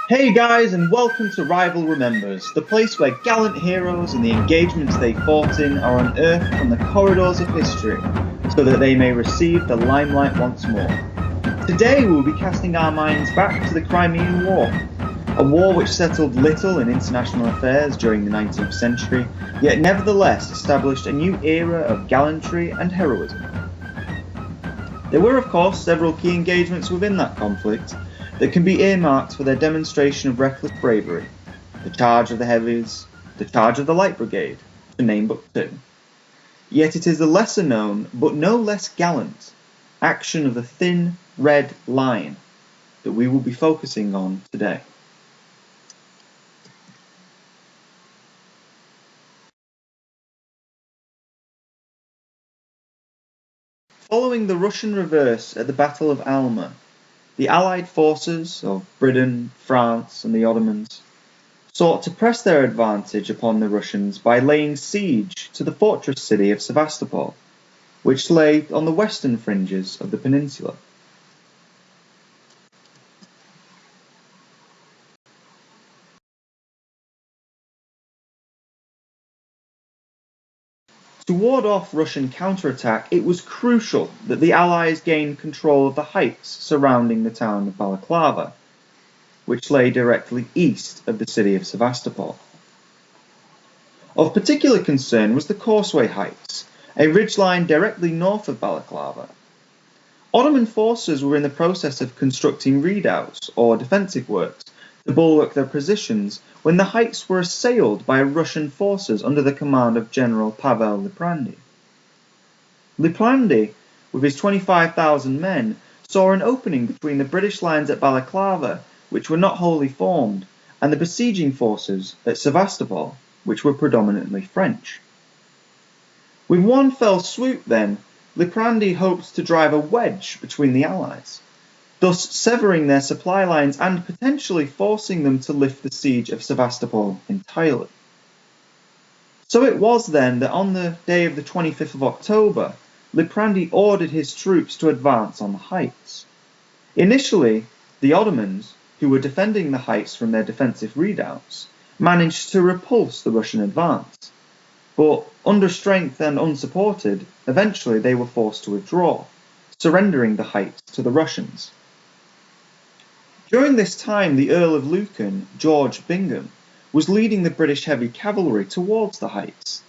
Hey guys, and welcome to Rival Remembers, the place where gallant heroes and the engagements they fought in are unearthed from the corridors of history, so that they may receive the limelight once more. Today we will be casting our minds back to the Crimean War, a war which settled little in international affairs during the 19th century, yet nevertheless established a new era of gallantry and heroism. There were, of course, several key engagements within that conflict that can be earmarked for their demonstration of reckless bravery: the charge of the Heavies, the charge of the Light Brigade, to name but two. Yet it is the lesser known, but no less gallant, action of the Thin Red Line that we will be focusing on today. Following the Russian reverse at the Battle of Alma, the Allied forces of Britain, France, and the Ottomans sought to press their advantage upon the Russians by laying siege to the fortress city of Sevastopol, which lay on the western fringes of the peninsula. To ward off Russian counterattack, it was crucial that the Allies gain control of the heights surrounding the town of Balaclava, which lay directly east of the city of Sevastopol. Of particular concern was the Causeway Heights, a ridgeline directly north of Balaclava. Ottoman forces were in the process of constructing redoubts, or defensive works, to bulwark their positions when the heights were assailed by Russian forces under the command of General Pavel Liprandi. Liprandi, with his 25,000 men, saw an opening between the British lines at Balaclava, which were not wholly formed, and the besieging forces at Sevastopol, which were predominantly French. With one fell swoop, then, Liprandi hoped to drive a wedge between the Allies, thus severing their supply lines and potentially forcing them to lift the siege of Sevastopol entirely. So it was then that on the day of the 25th of October, Liprandi ordered his troops to advance on the heights. Initially, the Ottomans, who were defending the heights from their defensive redoubts, managed to repulse the Russian advance. But understrength and unsupported, eventually they were forced to withdraw, surrendering the heights to the Russians. During this time, the Earl of Lucan, George Bingham, was leading the British heavy cavalry towards the heights.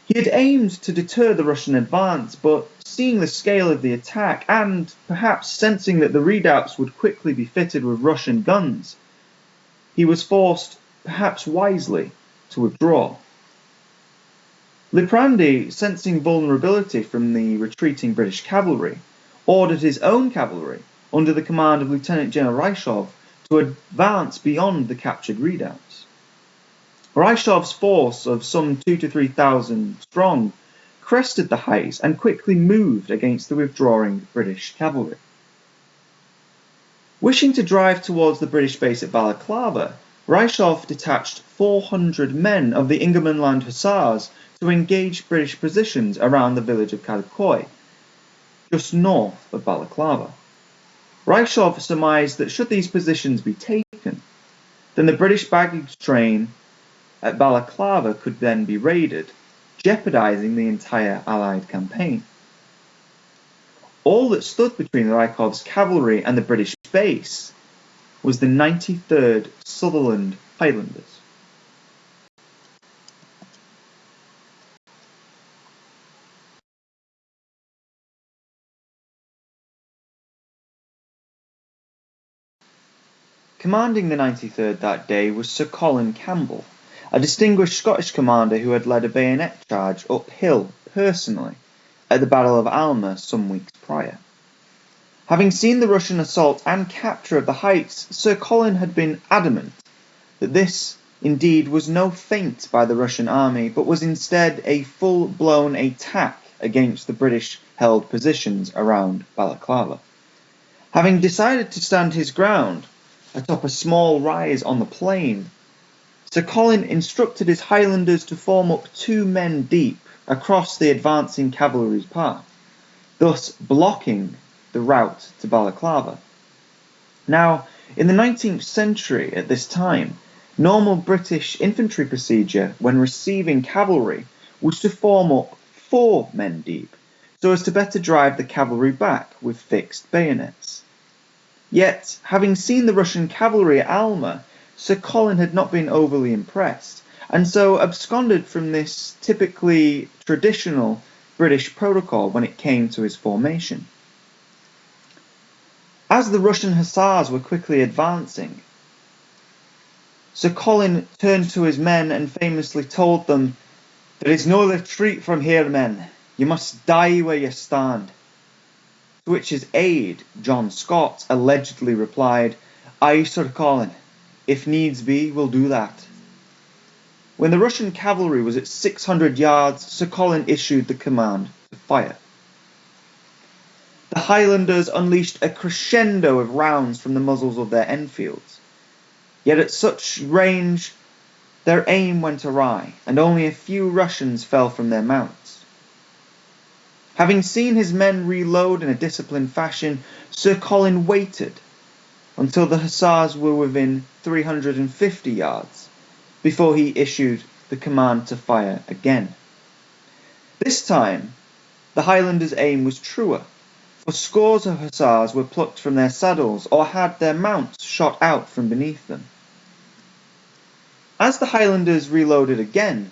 He had aimed to deter the Russian advance, but seeing the scale of the attack and perhaps sensing that the redoubts would quickly be fitted with Russian guns, he was forced, perhaps wisely, to withdraw. Liprandi, sensing vulnerability from the retreating British cavalry, ordered his own cavalry, under the command of Lieutenant General Rychov, to advance beyond the captured redoubts. Rychov's force of some 2,000 to 3,000 strong crested the heights and quickly moved against the withdrawing British cavalry. Wishing to drive towards the British base at Balaclava, Rychov detached 400 men of the Ingermanland Hussars to engage British positions around the village of Kadkoy, just north of Balaclava. Rychov surmised that should these positions be taken, then the British baggage train at Balaclava could then be raided, jeopardizing the entire Allied campaign. All that stood between Rychov's cavalry and the British base was the 93rd Sutherland Highlanders. Commanding the 93rd that day was Sir Colin Campbell, a distinguished Scottish commander who had led a bayonet charge uphill personally at the Battle of Alma some weeks prior. Having seen the Russian assault and capture of the heights, Sir Colin had been adamant that this indeed was no feint by the Russian army, but was instead a full-blown attack against the British-held positions around Balaclava. Having decided to stand his ground atop a small rise on the plain, Sir Colin instructed his Highlanders to form up 2 men deep across the advancing cavalry's path, thus blocking the route to Balaclava. Now, In the 19th century, at this time, normal British infantry procedure when receiving cavalry was to form up 4 men deep, so as to better drive the cavalry back with fixed bayonets. Yet, having seen the Russian cavalry at Alma, Sir Colin had not been overly impressed, and so absconded from this typically traditional British protocol when it came to his formation. As the Russian hussars were quickly advancing, Sir Colin turned to his men and famously told them, "There is no retreat from here, men. You must die where you stand." To which his aide, John Scott, allegedly replied, "Aye, Sir Colin, if needs be, we'll do that." When the Russian cavalry was at 600 yards, Sir Colin issued the command to fire. The Highlanders unleashed a crescendo of rounds from the muzzles of their Enfields. Yet at such range, their aim went awry, and only a few Russians fell from their mounts. Having seen his men reload in a disciplined fashion, Sir Colin waited until the hussars were within 350 yards before he issued the command to fire again. This time, the Highlanders' aim was truer, for scores of hussars were plucked from their saddles or had their mounts shot out from beneath them. As the Highlanders reloaded again,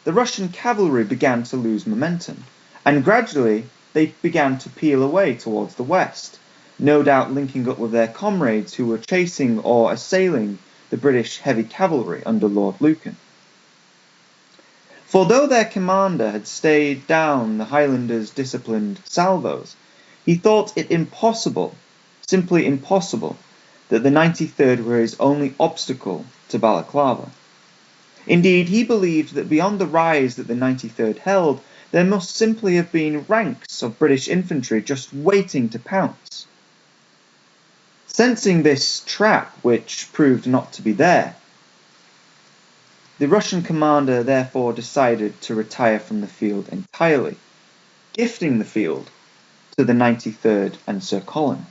the Russian cavalry began to lose momentum, and gradually they began to peel away towards the west, no doubt linking up with their comrades who were chasing or assailing the British heavy cavalry under Lord Lucan. For though their commander had stayed down the Highlanders' disciplined salvos, he thought it impossible, simply impossible, that the 93rd were his only obstacle to Balaclava. Indeed, he believed that beyond the rise that the 93rd held, there must simply have been ranks of British infantry just waiting to pounce. Sensing this trap, which proved not to be there, the Russian commander therefore decided to retire from the field entirely, gifting the field to the 93rd and Sir Colin.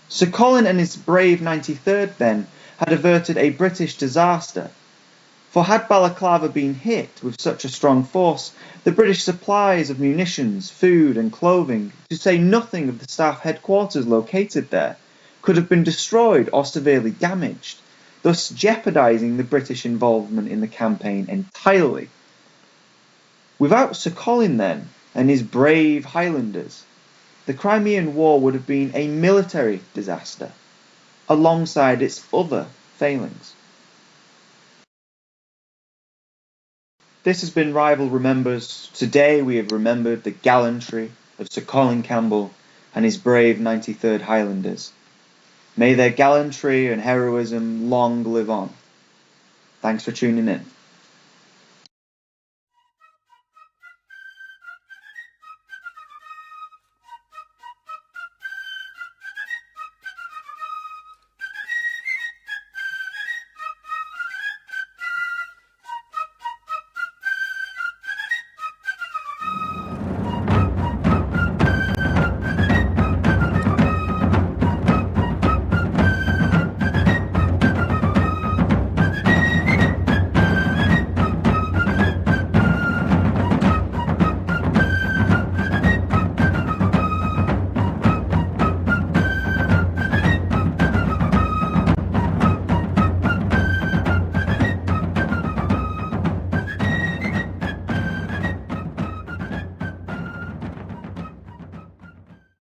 Sir Colin and his brave 93rd then had averted a British disaster, for had Balaclava been hit with such a strong force, the British supplies of munitions, food and clothing, to say nothing of the staff headquarters located there, could have been destroyed or severely damaged, thus jeopardising the British involvement in the campaign entirely. Without Sir Colin then, and his brave Highlanders, the Crimean War would have been a military disaster, alongside its other failings. This has been Rival Remembers. Today we have remembered the gallantry of Sir Colin Campbell and his brave 93rd Highlanders. May their gallantry and heroism long live on. Thanks for tuning in.